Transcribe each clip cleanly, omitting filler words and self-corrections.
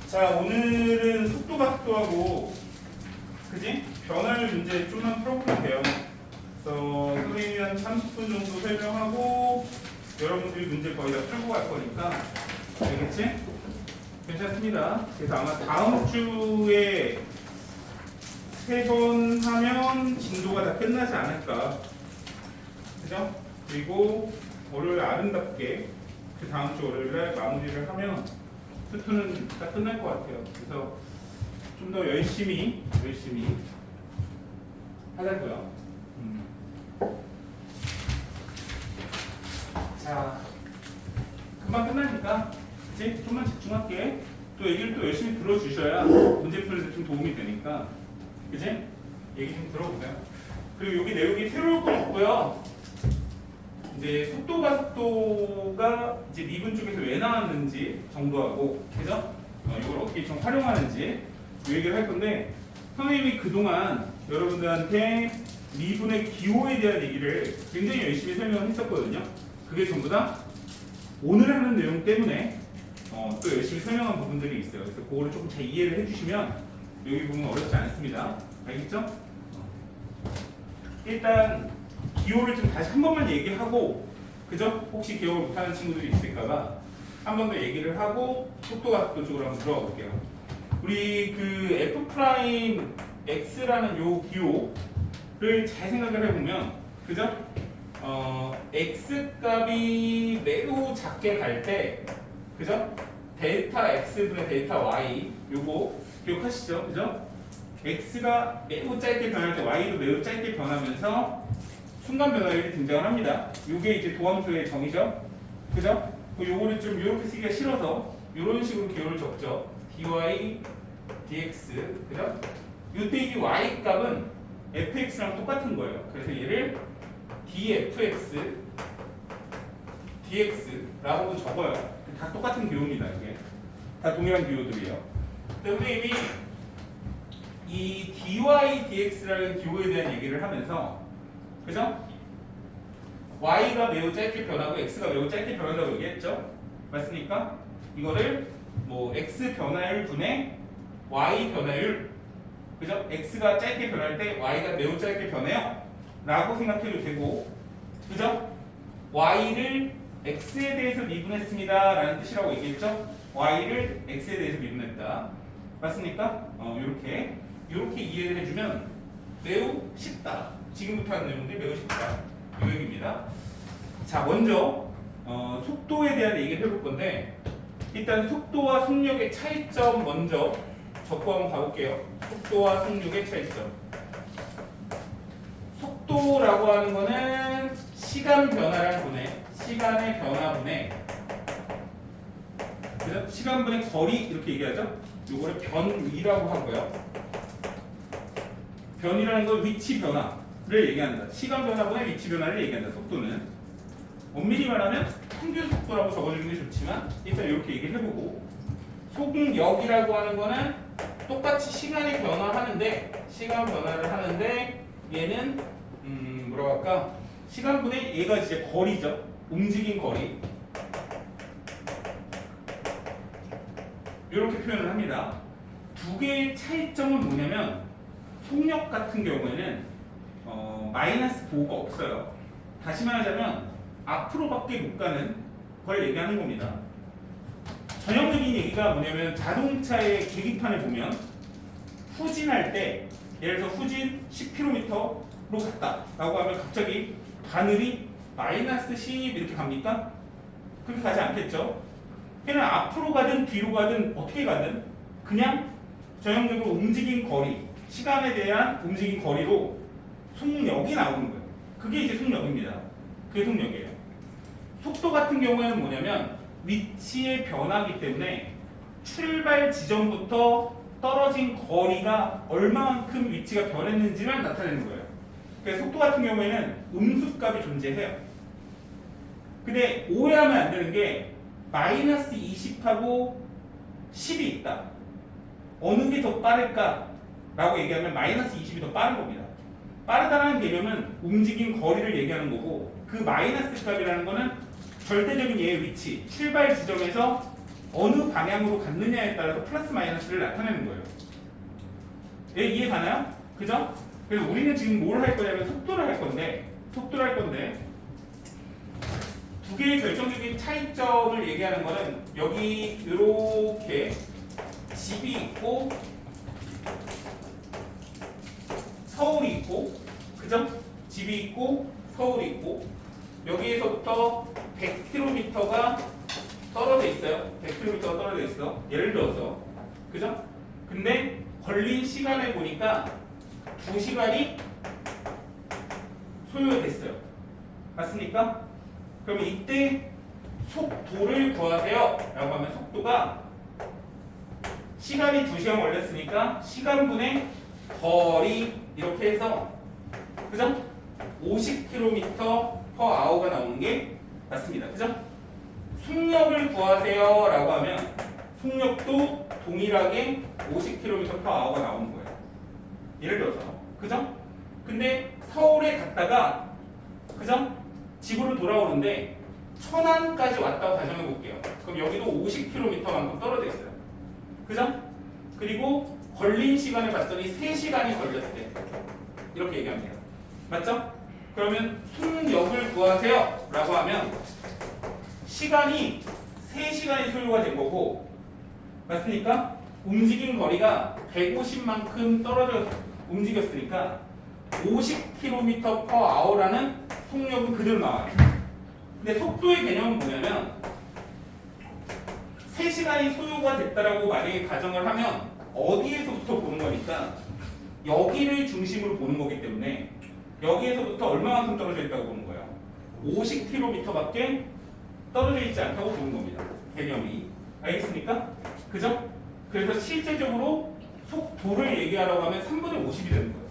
자, 오늘은 속도하고 그지? 변화율 문제 좀만 풀어보면 돼요. 그래서 선생님이 한 30분 정도 설명하고 여러분들이 문제 거의 다 풀고 갈 거니까 알겠지? 괜찮습니다. 그래서 아마 다음 주에 3번 하면 진도가 다 끝나지 않을까. 그죠? 그리고 월요일 아름답게 그 다음 주 월요일날 마무리를 하면 투투는 다 끝날 것 같아요. 그래서 좀 더 열심히 하자고요. 자, 금방 끝나니까 이제 좀만 집중할게. 또 얘기를 또 열심히 들어주셔야 문제 푸는데 좀 도움이 되니까, 그지? 얘기 좀 들어보세요. 그리고 여기 내용이 새로울 거 있고요. 이제 속도가 이제 미분 쪽에서 왜 나왔는지 정도하고, 그죠? 이걸 어떻게 좀 활용하는지 이 얘기를 할 건데, 선생님이 그동안 여러분들한테 미분의 기호에 대한 얘기를 굉장히 열심히 설명을 했었거든요. 그게 전부 다 오늘 하는 내용 때문에 또 열심히 설명한 부분들이 있어요. 그래서 그거를 조금 잘 이해를 해주시면 여기 부분 어렵지 않습니다. 알겠죠? 일단 기호를 좀 다시 한 번만 얘기하고, 그죠? 혹시 기억을 못하는 친구들이 있을까봐 한 번 더 얘기를 하고 속도각도 쪽으로 한번 들어가 볼게요. 우리 그 F' X라는 요 기호를 잘 생각을 해보면, 그죠? X 값이 매우 작게 갈 때, 그죠? 델타 X분의 델타 Y 요거 기억하시죠? 그죠? X가 매우 짧게 변할 때 Y도 매우 짧게 변하면서 순간 변화율이 등장을 합니다. 요게 이제 도함수의 정의죠? 그죠? 요거를 좀 이렇게 쓰기가 싫어서 이런 식으로 기호를 적죠. dy dx, 그죠? 요때 이 y 값은 fx랑 똑같은 거예요. 그래서 얘를 dfx dx라고도 적어요. 다 똑같은 기호입니다. 이게 다 동일한 기호들이에요. 근데 이미 이 dy dx라는 기호에 대한 얘기를 하면서, 그죠? y가 매우 짧게 변하고 x가 매우 짧게 변한다고 얘기했죠? 맞습니까? 이거를 뭐 x 변화율 분의 y 변화율, 그죠? x가 짧게 변할 때 y가 매우 짧게 변해요 라고 생각해도 되고, 그죠? y를 x에 대해서 미분했습니다 라는 뜻이라고 얘기했죠? y를 x에 대해서 미분했다. 맞습니까? 요렇게 이해를 해주면 매우 쉽다. 지금부터 하는 내용들이 매우 쉽다. 이 얘기입니다. 자, 먼저 속도에 대한 얘기를 해볼 건데, 일단 속도와 속력의 차이점 먼저 적고 한번 가볼게요. 속도와 속력의 차이점. 속도라고 하는 거는 시간 변화를 보내, 시간의 변화분의, 그죠? 시간분의 거리 이렇게 얘기하죠? 요거를 변위라고 하고요. 변이라는 건 위치 변화를 얘기한다. 시간 변화분의 위치 변화를 얘기한다. 속도는 엄밀히 말하면 평균 속도라고 적어주는 게 좋지만 일단 이렇게 얘기를 해보고, 속력이라고 하는 거는 똑같이 시간이 변화하는데, 시간 변화를 하는데 얘는 뭐라고 할까? 시간분의 얘가 이제 거리죠. 움직인 거리. 이렇게 표현을 합니다. 두 개의 차이점은 뭐냐면, 속력 같은 경우에는 마이너스 보호가 없어요. 다시 말하자면 앞으로밖에 못 가는 걸 얘기하는 겁니다. 전형적인 얘기가 뭐냐면, 자동차의 계기판을 보면 후진할 때, 예를 들어 후진 10km로 갔다 라고 하면 갑자기 바늘이 마이너스 10 이렇게 갑니까? 그렇게 가지 않겠죠? 그냥 앞으로 가든 뒤로 가든 어떻게 가든 그냥 전형적으로 움직인 거리, 시간에 대한 움직인 거리로 속력이 나오는 거예요. 그게 이제 속력입니다. 그게 속력이에요. 속도 같은 경우에는 뭐냐면 위치의 변화이기 때문에 출발 지점부터 떨어진 거리가 얼마만큼 위치가 변했는지만 나타내는 거예요. 그래서 속도 같은 경우에는 음수값이 존재해요. 근데 오해하면 안 되는 게, 마이너스 20하고 10이 있다. 어느 게 더 빠를까? 라고 얘기하면 마이너스 20이 더 빠른 겁니다. 빠르다는 개념은 움직인 거리를 얘기하는 거고, 그 마이너스 값이라는 거는 절대적인 얘의 위치, 출발 지점에서 어느 방향으로 갔느냐에 따라서 플러스 마이너스를 나타내는 거예요. 얘 이해 가나요? 그죠? 그래서 우리는 지금 뭘 할 거냐면 속도를 할 건데 두 개의 결정적인 차이점을 얘기하는 거는 여기 이렇게 집이 있고 서울이 있고, 그죠? 집이 있고 서울이 있고, 여기에서부터 100km가 떨어져 있어요. 100km가 떨어져 있어. 예를 들어서, 그죠? 근데 걸린 시간을 보니까 2시간이 소요됐어요. 맞습니까? 그러면 이때 속도를 구하세요 라고 하면 속도가 시간이 2시간 걸렸으니까 시간분의 거리 이렇게 해서, 그죠? 50km/h가 나오는 게 맞습니다. 그죠? 속력을 구하세요 라고 하면 속력도 동일하게 50km/h가 나오는 거예요. 예를 들어서, 그죠? 근데 서울에 갔다가, 그죠? 집으로 돌아오는데 천안까지 왔다고 가정해 볼게요. 그럼 여기도 50km만큼 떨어져 있어요. 그죠? 그리고 걸린 시간을 봤더니 3시간이 걸렸대. 이렇게 얘기합니다. 맞죠? 그러면 속력을 구하세요 라고 하면 시간이 3시간이 소요가 된 거고, 맞습니까? 움직인 거리가 150만큼 떨어져 움직였으니까 50km/h라는 속력은 그대로 나와요. 근데 속도의 개념은 뭐냐면 3시간이 소요가 됐다라고 만약에 가정을 하면 어디에서부터 보는 거니까 여기를 중심으로 보는 거기 때문에 여기에서부터 얼마만큼 떨어져 있다고 보는 거예요? 50km밖에 떨어져 있지 않다고 보는 겁니다. 개념이. 알겠습니까? 그죠? 그래서 실제적으로 속도를 얘기하라고 하면 3분의 50이 되는 거예요.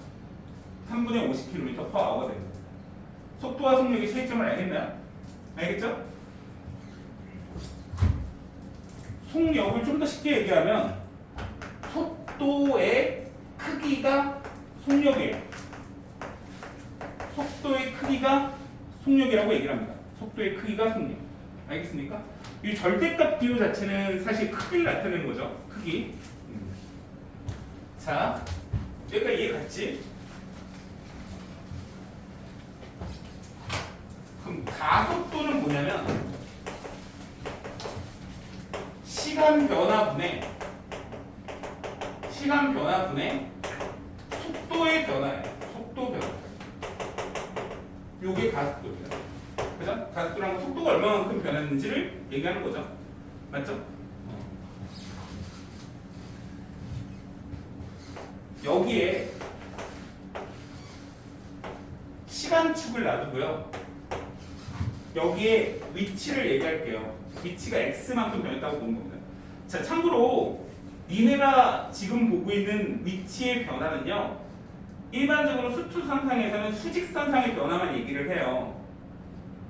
3분의 50km/h가 되는 거예요. 속도와 속력의 차이점을 알겠나요? 알겠죠? 속력을 좀 더 쉽게 얘기하면 속도의 크기가 속력이에요. 속도의 크기가 속력이라고 얘기를 합니다. 속도의 크기가 속력. 알겠습니까? 이 절대값 비율 자체는 사실 크기를 나타내는 거죠. 크기. 자, 여기까지 이해 갔지? 그럼 가속도는 뭐냐면 시간 변화분의 속도의 변화예요. 속도 변화. 요게 가속도입니다. 그죠? 가속도랑 속도가 얼마만큼 변했는지를 얘기하는 거죠. 맞죠? 여기에 시간축을 놔두고요. 여기에 위치를 얘기할게요. 위치가 x만큼 변했다고 보는 겁니다. 자, 참고로 니네가 지금 보고 있는 위치의 변화는요, 일반적으로 수투선상에서는 수직선상의 변화만 얘기를 해요.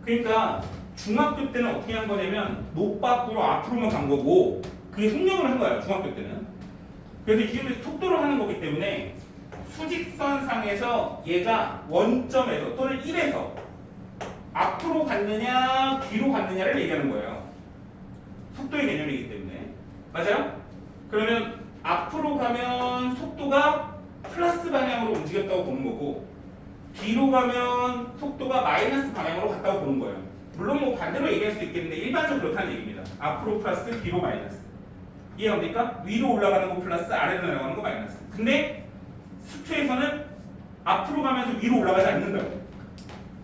그러니까 중학교 때는 어떻게 한 거냐면 노밖으로 앞으로만 간 거고 그게 속력을 한 거예요. 중학교 때는. 그래서 이제 속도를 하는 거기 때문에 수직선상에서 얘가 원점에서 또는 1에서 앞으로 갔느냐 뒤로 갔느냐를 얘기하는 거예요. 속도의 개념이기 때문에. 맞아요? 그러면 앞으로 가면 속도가 플러스 방향으로 움직였다고 보는 거고 뒤로 가면 속도가 마이너스 방향으로 갔다고 보는 거예요. 물론 뭐 반대로 얘기할 수 있겠는데 일반적으로 그렇다는 얘기입니다. 앞으로 플러스 뒤로 마이너스. 이해합니까? 위로 올라가는 거 플러스 아래로 내려가는 거 마이너스. 근데 수투에서는 앞으로 가면서 위로 올라가지 않는다고.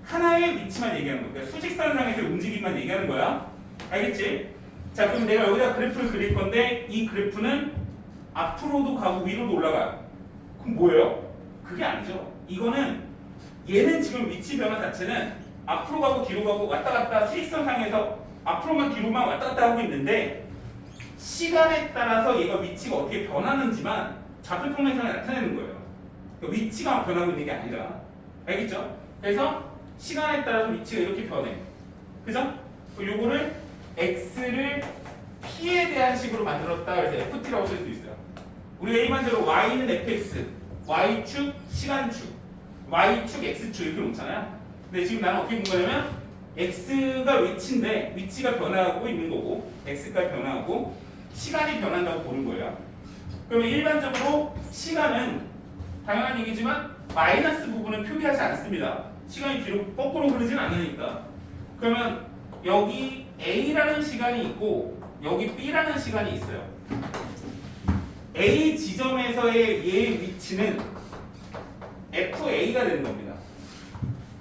하나의 위치만 얘기하는 거야. 수직선상에서의 움직임만 얘기하는 거야. 알겠지? 자, 그럼 내가 여기다 그래프를 그릴 건데 이 그래프는 앞으로도 가고 위로도 올라가요. 그럼 뭐예요? 그게 아니죠. 이거는 얘는 지금 위치 변화 자체는 앞으로 가고 뒤로 가고 왔다 갔다 수직선상에서 앞으로만 뒤로만 왔다 갔다 하고 있는데 시간에 따라서 얘가 위치가 어떻게 변하는지만 좌표 평면상에 나타내는 거예요. 그러니까 위치가 변하고 있는 게 아니라. 알겠죠? 그래서 시간에 따라서 위치가 이렇게 변해. 그죠? 요거를 x를 t에 대한 식으로 만들었다 그래서 ft라고 쓸 수 있어요. 우리가 일반적으로 y는 fx, y축, 시간축, y축, x축 이렇게 놓잖아요. 근데 지금 나는 어떻게 본 거냐면 x가 위치인데 위치가 변화하고 있는 거고 x가 변화하고 시간이 변한다고 보는 거예요. 그러면 일반적으로 시간은 당연한 얘기지만 마이너스 부분은 표기하지 않습니다. 시간이 뒤로 거꾸로 흐르진 않으니까. 그러면 여기 a라는 시간이 있고 여기 b라는 시간이 있어요. A 지점에서의 얘의 위치는 FA가 되는 겁니다.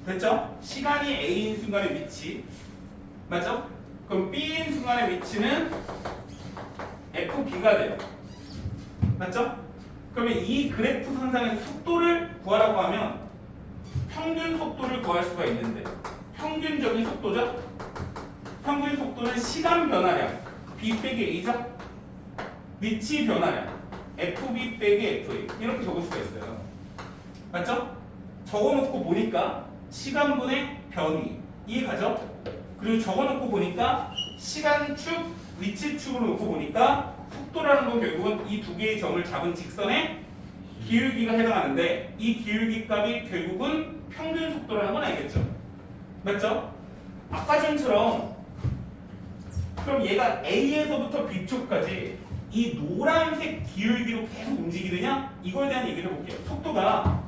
됐죠? 시간이 A인 순간의 위치 맞죠? 그럼 B인 순간의 위치는 FB가 돼요. 맞죠? 그러면 이 그래프 선상에서 속도를 구하라고 하면 평균 속도를 구할 수가 있는데 평균적인 속도죠? 평균 속도는 시간 변화량 B 빼기 A죠? 위치 변화량 FB 빼기 FA 이렇게 적을 수가 있어요. 맞죠? 적어놓고 보니까 시간분의 변위 이해가죠? 그리고 적어놓고 보니까 시간축, 위치축으로 놓고 보니까 속도라는 건 결국은 이 두 개의 점을 잡은 직선의 기울기가 해당하는데 이 기울기 값이 결국은 평균 속도라는 건 알겠죠? 맞죠? 아까 전처럼 그럼 얘가 A에서부터 B쪽까지 이 노란색 기울기로 계속 움직이느냐? 이거에 대한 얘기를 해볼게요. 속도가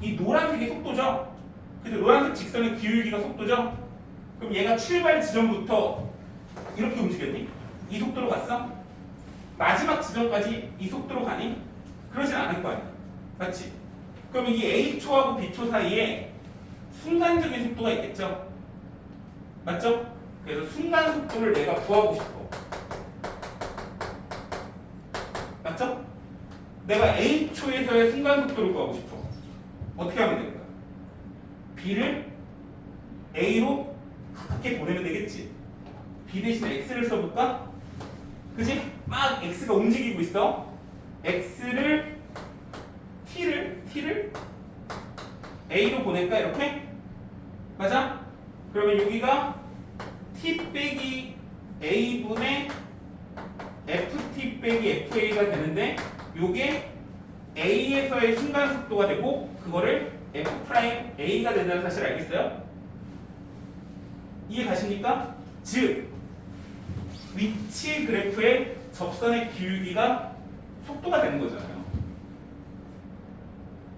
이 노란색이 속도죠? 그래서 노란색 직선의 기울기가 속도죠? 그럼 얘가 출발 지점부터 이렇게 움직였니? 이 속도로 갔어? 마지막 지점까지 이 속도로 가니? 그러진 않을 거 아니야. 맞지? 그럼 이 A초하고 B초 사이에 순간적인 속도가 있겠죠? 맞죠? 그래서 순간 속도를 내가 구하고 싶어. 맞죠? 내가 A초에서의 순간 속도를 구하고 싶어. 어떻게 하면 될까? B를 A로 가깝게 보내면 되겠지. B 대신에 X를 써볼까? 그지? 막 X가 움직이고 있어. X를 T를 A로 보낼까? 이렇게? 맞아? 그러면 여기가 T 빼기 A분의 FT 빼기 FA가 되는데 요게 A에서의 순간 속도가 되고 그거를 F'A가 된다는 사실을 알겠어요? 이해 가십니까? 즉 위치 그래프의 접선의 기울기가 속도가 되는 거잖아요.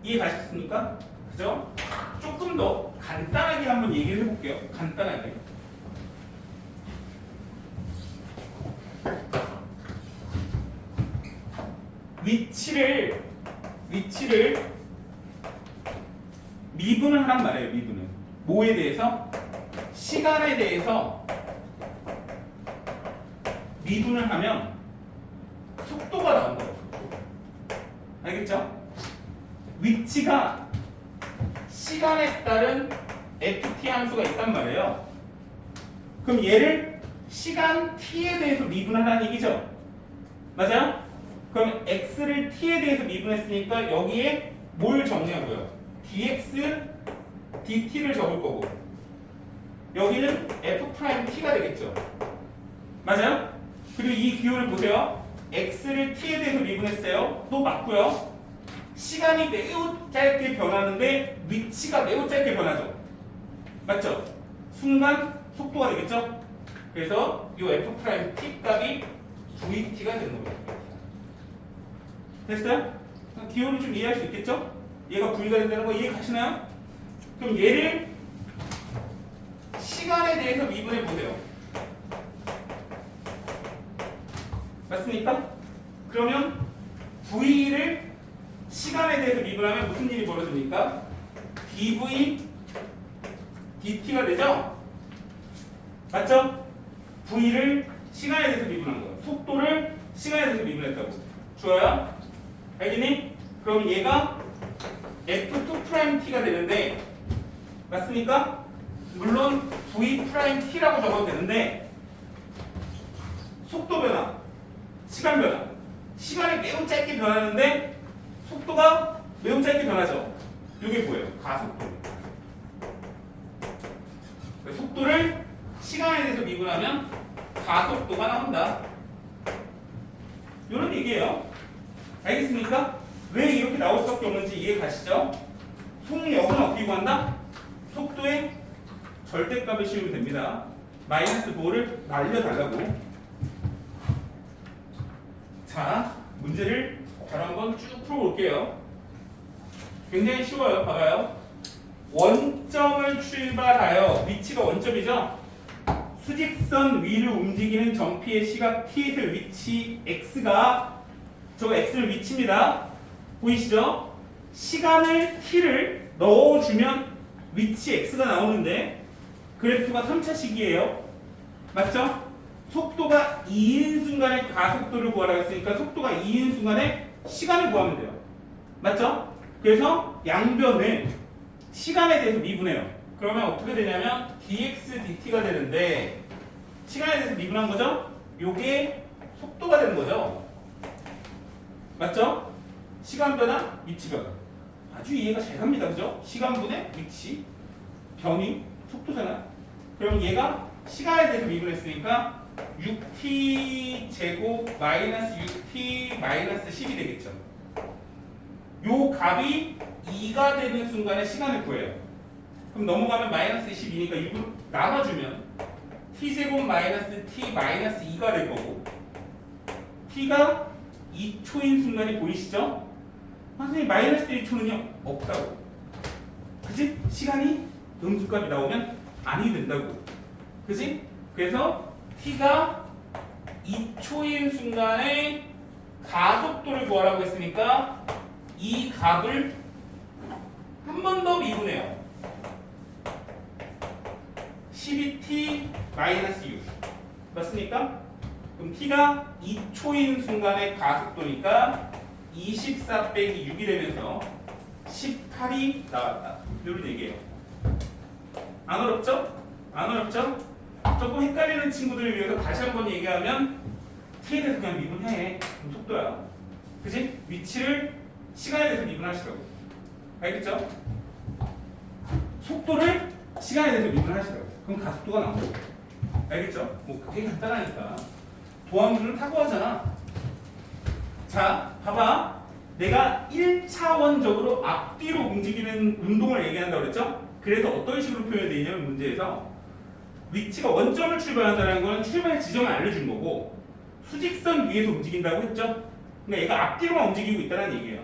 이해 가셨습니까? 그죠? 조금 더 간단하게 한번 얘기를 해볼게요. 간단하게. 위치를 미분을 하란 말이에요. 미분은 뭐에 대해서? 시간에 대해서 미분을 하면 속도가 나온 거예요. 알겠죠? 위치가 시간에 따른 ft 함수가 있단 말이에요. 그럼 얘를 시간 t에 대해서 미분하라는 얘기죠. 맞아요? 그럼 x를 t에 대해서 미분했으니까 여기에 뭘 정리하고요? dx, dt를 적을 거고 여기는 f't가 되겠죠. 맞아요? 그리고 이 기호를 보세요. x를 t에 대해서 미분했어요. 또 맞고요. 시간이 매우 짧게 변하는데 위치가 매우 짧게 변하죠. 맞죠? 순간 속도가 되겠죠? 그래서 이 f't 값이 vt가 되는 겁니다. 됐어요? 기호를 좀 이해할 수 있겠죠? 얘가 v가 된다는 거 이해 가시나요? 그럼 얘를 시간에 대해서 미분해 보세요. 맞습니까? 그러면 v를 시간에 대해서 미분하면 무슨 일이 벌어집니까? dv dt가 되죠? 맞죠? v를 시간에 대해서 미분한 거예요. 속도를 시간에 대해서 미분했다고. 좋아요? 알겠니? 그럼 얘가 f2't가 되는데 맞습니까? 물론 v't라고 적어도 되는데 속도 변화, 시간 변화 시간이 매우 짧게 변하는데 속도가 매우 짧게 변하죠. 이게 뭐예요? 가속도. 속도를 시간에 대해서 미분하면 가속도가 나온다. 이런 얘기예요. 알겠습니까? 왜 이렇게 나올 수밖에 없는지 이해 가시죠? 속력은 어떻게 구한다? 속도의 절대값을 씌우면 됩니다. 마이너스 5를 날려달라고. 자, 문제를 바로 한번 쭉 풀어볼게요. 굉장히 쉬워요. 봐봐요. 원점을 출발하여, 위치가 원점이죠? 수직선 위를 움직이는 점피의 시각 t의 위치 x가, 저 x는 위치입니다. 보이시죠? 시간을 t를 넣어주면 위치 x가 나오는데 그래프가 3차 시기예요. 맞죠? 속도가 2인 순간의 가속도를 구하라고 했으니까 속도가 2인 순간에 시간을 구하면 돼요. 맞죠? 그래서 양변을 시간에 대해서 미분해요. 그러면 어떻게 되냐면 dx dt가 되는데 시간에 대해서 미분한 거죠? 요게 속도가 되는 거죠. 맞죠? 시간 변화, 위치 변화. 아주 이해가 잘 갑니다. 그죠? 시간분의 위치, 변이, 속도잖아요. 그럼 얘가 시간에 대해서 미분했으니까 6t 제곱 마이너스 6t 마이너스 10이 되겠죠. 요 값이 2가 되는 순간에 시간을 구해요. 그럼 넘어가면 마이너스 12니까 6을 나눠주면 t 제곱 마이너스 t 마이너스 2가 될 거고, t가 2초인 순간이 보이시죠? 선생님 마이너스 1초는요? 없다고. 그치? 시간이 음수값이 나오면 아니 된다고. 그치? 그래서 t가 2초인 순간에 가속도를 구하라고 했으니까 이 값을 한 번 더 미분해요. 12t 마이너스 6 맞습니까? 그럼 t가 2초인 순간의 가속도니까 24 빼기 6이 되면서 18이 나왔다. 이런 얘기예요. 안 어렵죠? 안 어렵죠? 조금 헷갈리는 친구들을 위해서 다시 한번 얘기하면 t에 대해서 그냥 미분해. 그럼 속도야. 그치? 위치를 시간에 대해서 미분하시라고. 알겠죠? 속도를 시간에 대해서 미분하시라고. 그럼 가속도가 나오고. 알겠죠? 뭐 그게 간단하니까. 도안문을 타고 하잖아. 자, 봐봐. 내가 1차원적으로 앞뒤로 움직이는 운동을 얘기한다고 그랬죠? 그래서 어떤 식으로 표현이 되어 있냐면 문제에서 위치가 원점을 출발한다는 거는 출발 지점을 알려준 거고, 수직선 위에서 움직인다고 했죠? 그러니까 얘가 앞뒤로만 움직이고 있다는 얘기예요.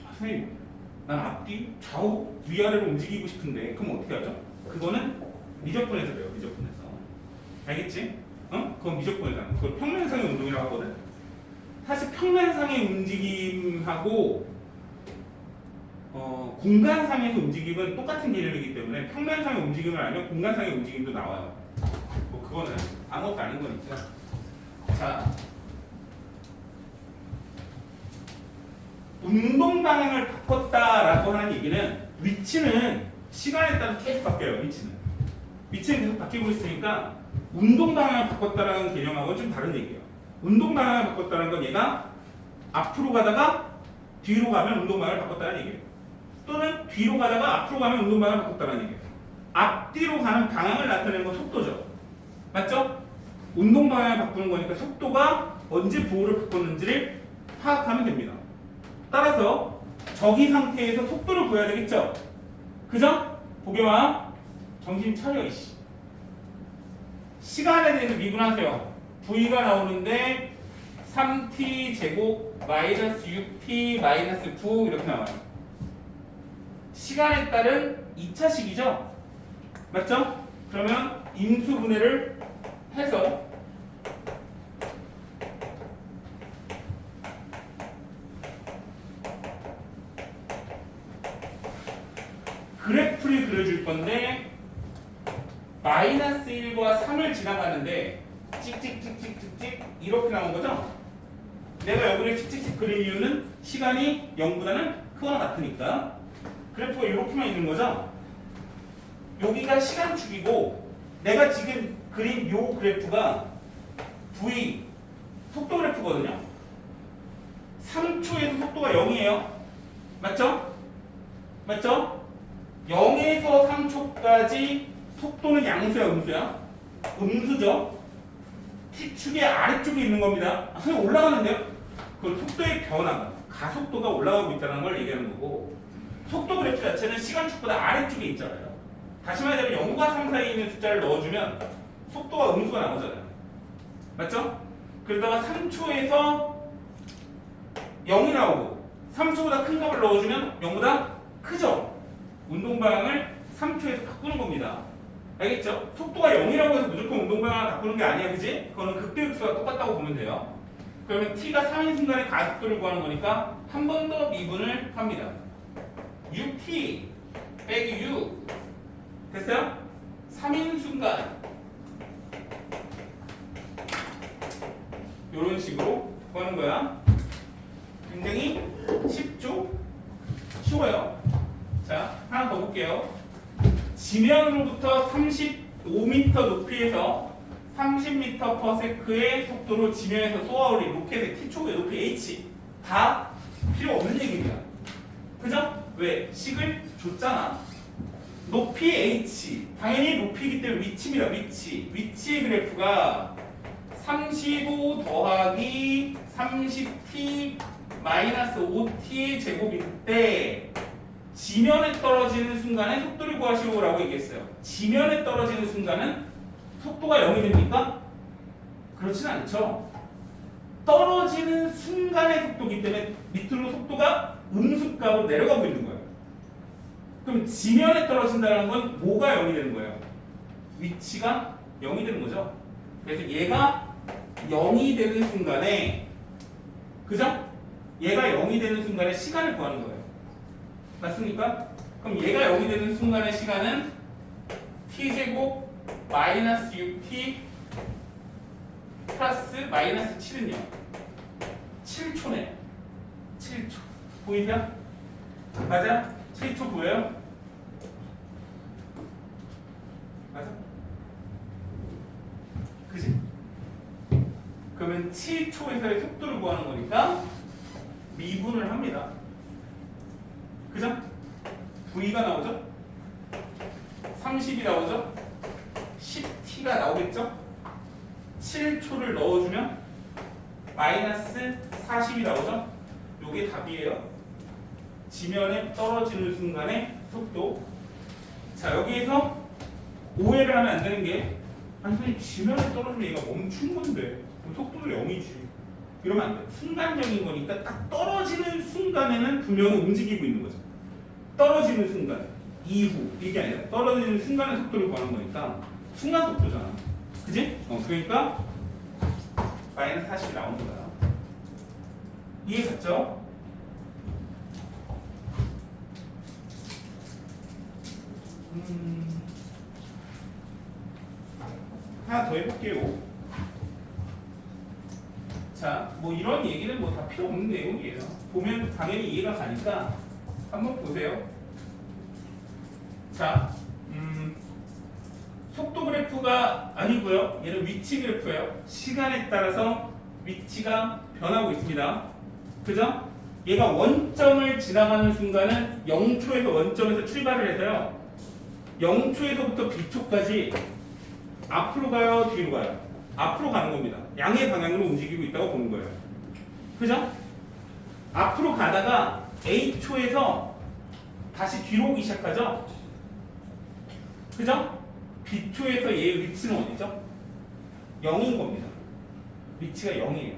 아, 선생님, 난 앞뒤, 좌우, 위아래로 움직이고 싶은데 그럼 어떻게 하죠? 그거는 미적분에서 배워. 미적분에서. 알겠지? 어? 그건 미적분에서 하는 거. 그걸 평면상의 운동이라고 하거든. 사실 평면상의 움직임하고 공간상에서 움직임은 똑같은 개념이기 때문에 평면상의 움직임을 알면 공간상의 움직임도 나와요. 뭐 그거는 아무것도 아닌 거니까. 자, 운동 방향을 바꿨다라고 하는 얘기는 위치는 시간에 따라 계속 바뀌어요. 위치는 계속 바뀌고 있으니까 운동 방향을 바꿨다라는 개념하고는 좀 다른 얘기예요. 운동 방향을 바꿨다는 건 얘가 앞으로 가다가 뒤로 가면 운동 방향을 바꿨다는 얘기예요. 또는 뒤로 가다가 앞으로 가면 운동 방향을 바꿨다는 얘기예요. 앞뒤로 가는 방향을 나타내는 건 속도죠. 맞죠? 운동 방향을 바꾸는 거니까 속도가 언제 부호를 바꿨는지를 파악하면 됩니다. 따라서 저기 상태에서 속도를 구해야 되겠죠? 그죠? 보겸아, 정신 차려 이씨. 시간에 대해서 미분하세요. V가 나오는데 3t 제곱 마이너스 6t 마이너스 9 이렇게 나와요. 시간에 따른 2차식이죠? 맞죠? 그러면 인수분해를 해서 그래프를 그려줄 건데 마이너스 1과 3을 지나가는데 찍찍찍찍찍찍 이렇게 나온 거죠? 내가 여기를 찍찍찍 그린 이유는 시간이 0보다는 크거나 같으니까 그래프가 이렇게만 있는 거죠? 여기가 시간축이고 내가 지금 그린 요 그래프가 V 속도 그래프거든요? 3초에서 속도가 0이에요. 맞죠? 맞죠? 0에서 3초까지 속도는 양수야, 음수야? 음수죠? T축의 아래쪽에 있는 겁니다. 아, 선생님 올라가는데요? 그건 속도의 변화가, 가속도가 올라가고 있다는 걸 얘기하는 거고, 속도 그래프 자체는 시간축보다 아래쪽에 있잖아요. 다시 말하자면 0과 3 사이에 있는 숫자를 넣어주면 속도가 음수가 나오잖아요. 맞죠? 그러다가 3초에서 0이 나오고 3초보다 큰 값을 넣어주면 0보다 크죠? 운동 방향을 3초에서 바꾸는 겁니다. 알겠죠? 속도가 0이라고 해서 무조건 운동 방향을 바꾸는 게 아니야, 그지? 그거는 극대극수가 똑같다고 보면 돼요. 그러면 t가 3인 순간의 가속도를 구하는 거니까 한 번 더 미분을 합니다. 6t 빼기 6 됐어요? 3인 순간 이런 식으로 구하는 거야. 굉장히 쉽죠? 쉬워요. 자, 하나 더 볼게요. 지면으로부터 35m 높이에서 30m/s의 속도로 지면에서 쏘아올린 로켓의 T초의 높이 H 다 필요 없는 얘기입니다. 그죠? 왜? 식을 줬잖아. 높이 H 당연히 높이이기 때문에 위치입니다. 위치의 그래프가 35 더하기 30t 마이너스 5t의 제곱일 때 지면에 떨어지는 순간에 속도를 구하시오라고 얘기했어요. 지면에 떨어지는 순간은 속도가 0이 됩니까? 그렇진 않죠. 떨어지는 순간의 속도이기 때문에 밑으로 속도가 음수값으로 내려가고 있는 거예요. 그럼 지면에 떨어진다는 건 뭐가 0이 되는 거예요? 위치가 0이 되는 거죠. 그래서 얘가 0이 되는 순간에, 그죠? 얘가 0이 되는 순간에 시간을 구하는 거예요. 맞습니까? 그럼 얘가 0이 되는 순간의 시간은 t제곱 마이너스 6t 플러스 마이너스 7은요 7초네. 7초 보이세요? 맞아? 7초 보여요? 맞아? 그지? 그러면 7초에서의 속도를 구하는 거니까 미분을 합니다. 그죠? V가 나오죠? 30이 나오죠? 10t가 나오겠죠? 7초를 넣어주면 마이너스 40이 나오죠? 요게 답이에요. 지면에 떨어지는 순간의 속도. 자, 여기에서 오해를 하면 안 되는 게, 아니 선생님 지면에 떨어지면 얘가 멈춘 건데 속도도 0이지 이러면 안 돼. 순간적인 거니까 딱 떨어지는 순간에는 분명히 움직이고 있는 거죠. 떨어지는 순간 이후 이게 아니라 떨어지는 순간의 속도를 구하는 거니까 순간 속도잖아. 그지? 그러니까 마이너스 40이 나온 거야. 이해 갔죠? 하나 더 해볼게요. 자, 뭐 이런 얘기는 뭐 다 필요 없는 내용이에요. 보면 당연히 이해가 가니까 한번 보세요. 자, 속도 그래프가 아니고요. 얘는 위치 그래프예요. 시간에 따라서 위치가 변하고 있습니다. 그죠? 얘가 원점을 지나가는 순간은 0초에서 원점에서 출발을 해서요. 0초에서부터 B초까지 앞으로 가요, 뒤로 가요? 앞으로 가는 겁니다. 양의 방향으로 움직이고 있다고 보는 거예요. 그죠? 앞으로 가다가 A초에서 다시 뒤로 오기 시작하죠? 그죠? B초에서 얘의 위치는 어디죠? 0인 겁니다. 위치가 0이에요.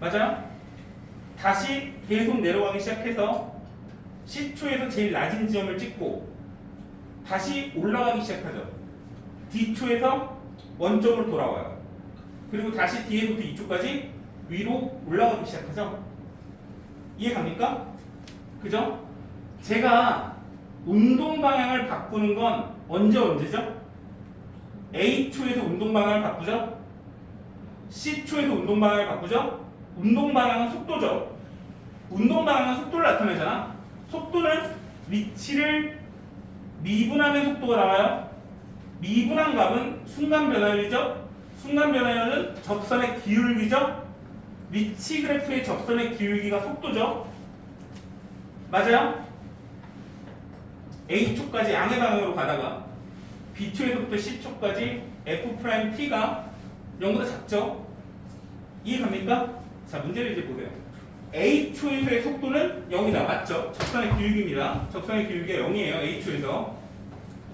맞아요? 다시 계속 내려가기 시작해서 C초에서 제일 낮은 지점을 찍고 다시 올라가기 시작하죠. D초에서 원점으로 돌아와요. 그리고 다시 D에서부터 E초까지 위로 올라가기 시작하죠. 이해 갑니까? 그죠? 제가 운동 방향을 바꾸는 건 언제죠? A초에서 운동 방향을 바꾸죠? C초에서 운동 방향을 바꾸죠? 운동 방향은 속도죠. 운동 방향은 속도를 나타내잖아. 속도는 위치를 미분하면 속도가 나와요. 미분한 값은 순간 변화율이죠. 순간 변화율은 접선의 기울기죠. 위치 그래프의 접선의 기울기가 속도죠. 맞아요? A초까지 양의 방향으로 가다가 B초에서부터 C초까지 F'T가 0보다 작죠? 이해 갑니까? 자, 문제를 이제 보세요. A초에서의 속도는 0이다. 맞죠? 접선의 기울기입니다. 접선의 기울기가 0이에요. A초에서.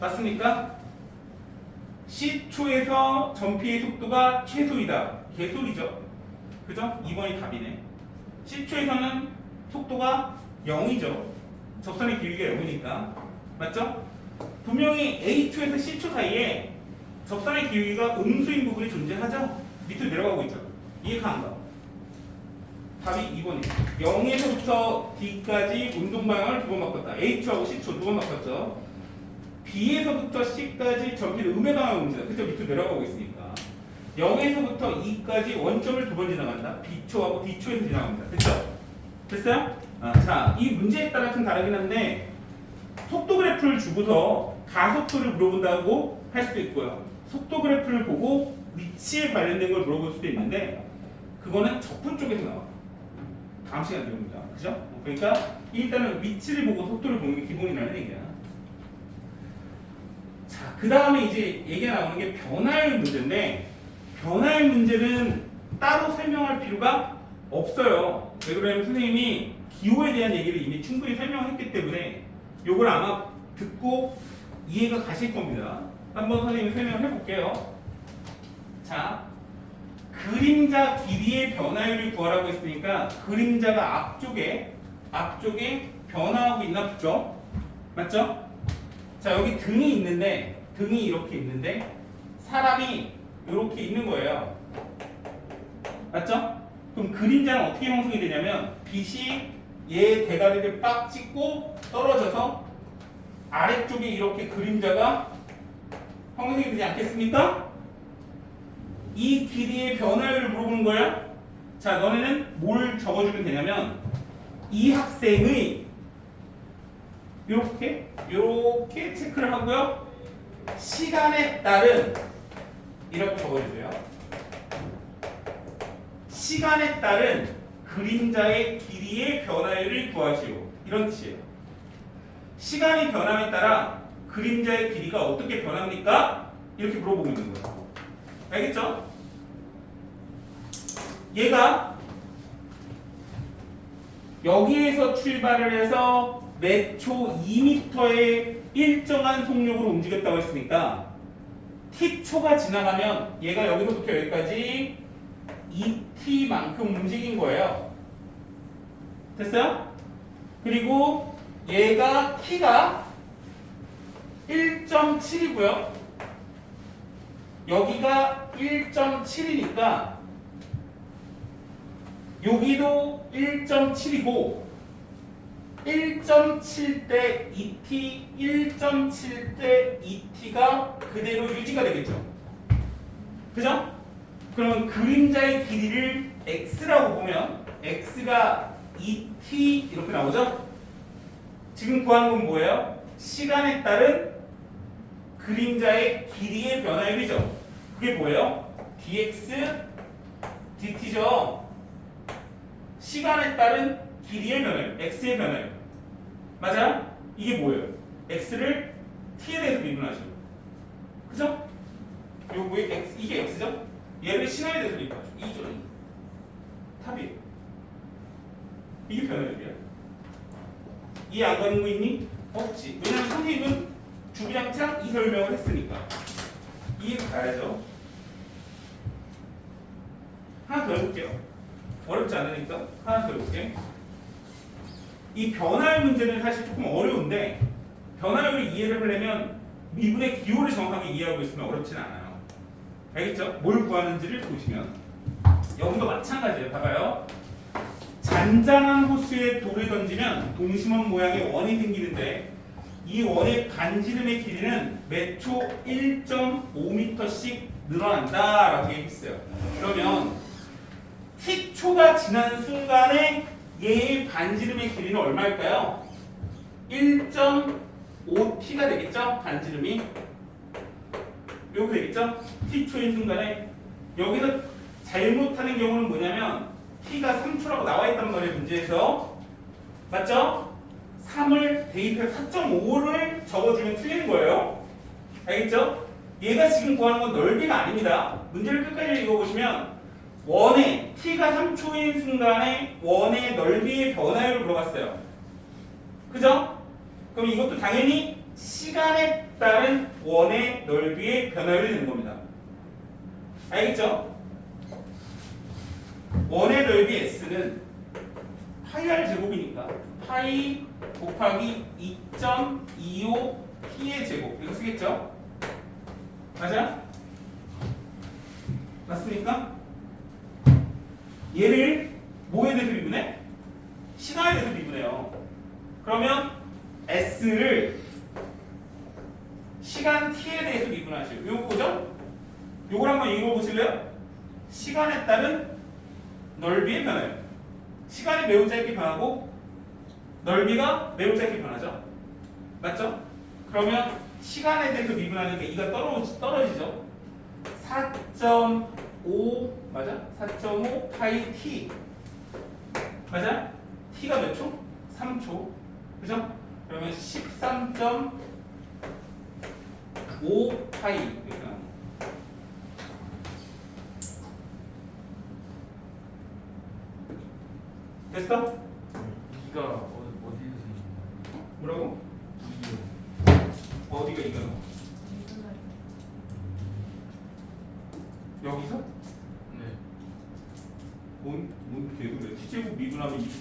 맞습니까? C초에서 전피의 속도가 최소이다. 개소리죠. 그죠? 2번이 답이네. C초에서는 속도가 0이죠. 접선의 길이가 0이니까. 맞죠? 분명히 A초에서 C초 사이에 접선의 길이가 음수인 부분이 존재하죠? 밑으로 내려가고 있죠. 이해가는가? 답이 2번이에요. 0에서부터 D까지 운동 방향을 두 번 바꿨다. H초하고 C초 두 번 바꿨죠. B에서부터 C까지 전기를 음의 방향으로 옮기다. 그쵸? 밑으로 내려가고 있으니까. 0에서부터 E까지 원점을 두 번 지나간다. B초하고 D초에서 지나갑니다. 됐죠? 됐어요? 자, 이 문제에 따라 좀 다르긴 한데 속도 그래프를 주고서 가속도를 물어본다고 할 수도 있고요. 속도 그래프를 보고 위치에 관련된 걸 물어볼 수도 있는데 그거는 적분 쪽에서 나와. 다음 시간에 배웁니다. 그죠? 그러니까 일단은 위치를 보고 속도를 보는 게 기본이라는 얘기야. 자, 그 다음에 이제 얘기가 나오는 게 변화율 문제인데 변화율 문제는 따로 설명할 필요가 없어요. 왜 그러냐면 선생님이 기호에 대한 얘기를 이미 충분히 설명했기 때문에 요걸 아마 듣고 이해가 가실 겁니다. 한번 선생님이 설명을 해볼게요. 자, 그림자 길이의 변화율을 구하라고 했으니까 그림자가 앞쪽에 변화하고 있나 보죠? 맞죠? 자, 여기 등이 있는데 등이 이렇게 있는데 사람이 이렇게 있는 거예요. 맞죠? 그럼 그림자는 어떻게 형성이 되냐면 빛이 얘 대가리를 빡 찍고 떨어져서 아래쪽에 이렇게 그림자가 형성이 되지 않겠습니까? 이 길이의 변화율을 물어보는 거야. 자, 너네는 뭘 적어주면 되냐면 이 학생의 이렇게 체크를 하고요. 시간에 따른 이렇게 적어주세요. 시간에 따른 그림자의 길이의 변화율을 구하시오. 이런 뜻이에요. 시간이 변함에 따라 그림자의 길이가 어떻게 변합니까? 이렇게 물어보고 있는 거예요. 알겠죠? 얘가 여기에서 출발을 해서 매초 2m의 일정한 속력으로 움직였다고 했으니까 t초가 지나가면 얘가 여기서부터 여기까지 2t만큼 움직인 거예요. 됐어요? 그리고 얘가 t가 1.7이고요. 여기가 1.7이니까 여기도 1.7이고 1.7 대 2t, 1.7 대 2t가 그대로 유지가 되겠죠. 그죠? 그러면 그림자의 길이를 x라고 보면 x가 2t 이렇게 나오죠? 지금 구하는 건 뭐예요? 시간에 따른 그림자의 길이의 변화율이죠. 그게 뭐예요? dx dt죠. 시간에 따른 길이의 변화율, x의 변화율. 맞아요? 이게 뭐예요? x를 t에 대해서 미분하시고. 그죠? 요거의 x, 이게 x죠? 얘를 시간에 대해서 미분하시고. 2죠. 답이에요. 이게 변화율이야. 이해 안 가는 거 있니? 없지. 왜냐면 선생님은 주구장창 이 설명을 했으니까. 이해가 가야죠. 하나 더 해볼게요. 어렵지 않으니까 하나 더 해볼게. 이 변화율 문제는 사실 조금 어려운데 변화율을 이해를 하려면 미분의 기호를 정확하게 이해하고 있으면 어렵진 않아요. 알겠죠? 뭘 구하는지를 보시면 여기도 마찬가지예요. 봐봐요. 잔잔한 호수에 돌을 던지면 동심원 모양의 원이 생기는데 이 원의 반지름의 길이는 매초 1.5m씩 늘어난다 라고 얘기했어요. 그러면 t초가 지난 순간에 얘의 반지름의 길이는 얼마일까요? 1.5t가 되겠죠? 반지름이 이렇게 되겠죠? t초인 순간에 여기서 잘못하는 경우는 뭐냐면 t가 3초라고 나와 있단 말이에요. 문제에서 맞죠? 3을 대입해서 4.5를 적어주면 틀리는 거예요. 알겠죠? 얘가 지금 구하는 건 넓이가 아닙니다. 문제를 끝까지 읽어보시면 원의 t가 3초인 순간에 원의 넓이의 변화율을 물어봤어요. 그죠? 그럼 이것도 당연히 시간에 따른 원의 넓이의 변화율이 되는 겁니다. 알겠죠? 원의 넓이 s는 파이 r 제곱이니까 파이 곱하기 2.25 p의 제곱 이거 쓰겠죠? 맞아? 맞습니까? 얘를 뭐에 대해서 미분해? 시간에 대해서 미분해요. 그러면 s를 시간 t에 대해서 미분하시고 요거 뭐죠? 요걸 한번 읽어보실래요? 시간에 따른 넓이의 변화예요. 시간이 매우 짧게 변하고 넓이가 매우 짧게 변하죠. 맞죠? 그러면 시간에 대해서 미분하니까 이가 떨어지죠. 4.5 맞아? 4.5 파이 t 맞아? t가 몇 초? 3초 그죠? 그러면 13.5 파이 이렇게 나옵니다. 됐어? 이가 어디에서 있나요? 뭐라고? 이요. 어디가 이가 나와? 여기서? 네. 뭔 계속 그래. t제곱 미분하면 2t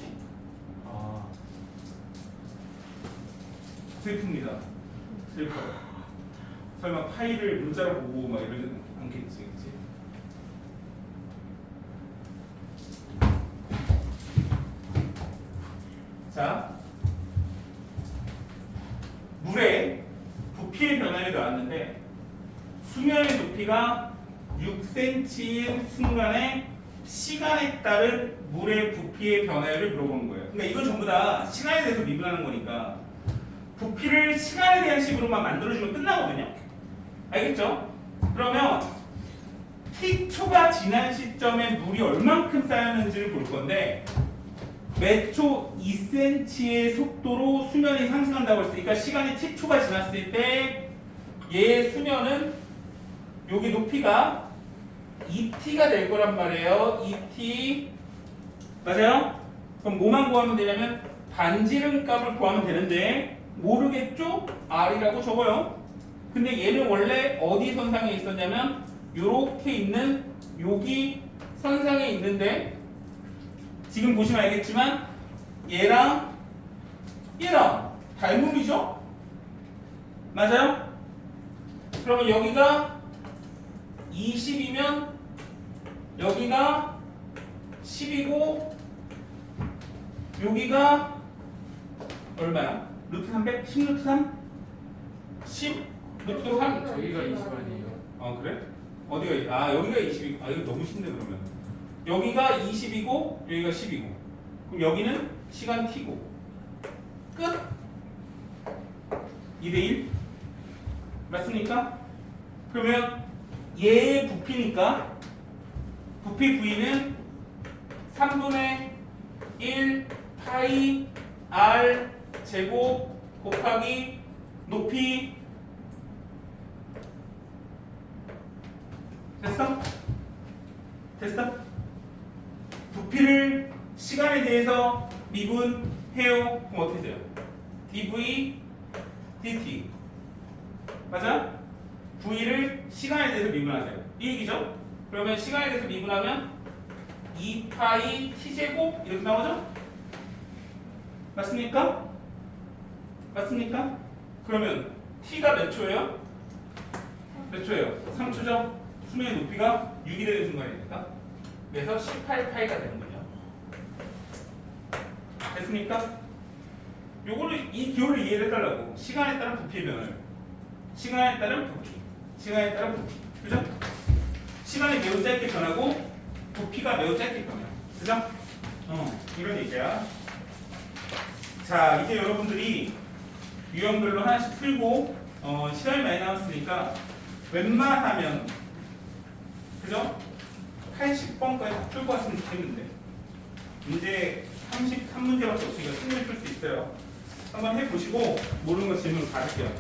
아. 슬픕니다. 슬퍼. 설마 파이를 문자로 보고 막 이러지 않겠지, 그치? 자, 물의 부피의 변화를 나왔는데 수면의 높이가 6cm인 순간에 시간에 따른 물의 부피의 변화를 물어보는 거예요. 그러니까 이건 전부 다 시간에 대해서 미분하는 거니까 부피를 시간에 대한 식으로만 만들어주면 끝나거든요. 알겠죠? 그러면 t초가 지난 시점에 물이 얼만큼 쌓였는지를 볼 건데 매 초 2cm의 속도로 수면이 상승한다고 했으니까 시간이 t초가 지났을 때 얘의 수면은 여기 높이가 2t가 될 거란 말이에요. 2t 맞아요? 그럼 뭐만 구하면 되냐면 반지름 값을 구하면 되는데 모르겠죠? r이라고 적어요. 근데 얘는 원래 어디 선상에 있었냐면 요렇게 있는 여기 선상에 있는데 지금 보시면 알겠지만 얘랑 닮음이죠? 맞아요? 그러면 여기가 20이면 여기가 10이고 여기가 얼마야? 루트 300? 10 루트 3? 10 루트 3? 저기가 20아니에요. 아 그래? 어디가 여기가 20이고 이거 너무 쉽네 그러면 여기가 20이고 여기가 10이고 그럼 여기는 시간 t고 끝 2대1 맞습니까? 그러면 얘의 부피니까 부피 V는 3분의 1 파이 r 제곱 곱하기 높이 됐어? 됐어? 부피를 시간에 대해서 미분해요. 그럼 어떻게 돼요? dv dt 맞아? v를 시간에 대해서 미분하세요. 이 얘기죠? 그러면 시간에 대해서 미분하면 2파이 t제곱 이렇게 나오죠? 맞습니까? 맞습니까? 그러면 t가 몇 초예요? 몇 초예요? 3초죠? 수면의 높이가 6이 되는 순간이니까 그래서 18파이가 되는 거죠. 됐습니까? 요거를 이 기호를 이해를 해달라고. 시간에 따른 부피의 변화를. 시간에 따른 부피. 시간에 따른 부피. 그죠? 시간이 매우 짧게 변하고 부피가 매우 짧게 변해요. 그죠? 이런 얘기야. 자, 이제 여러분들이 유형별로 하나씩 풀고 시간이 많이 남았으니까 웬만하면 그죠? 80번까지 다 풀고 왔으면 좋겠는데 문제 33문제밖에 없으니까 충분히 풀 수 있어요. 한번 해보시고 모르는 거 질문 받을게요.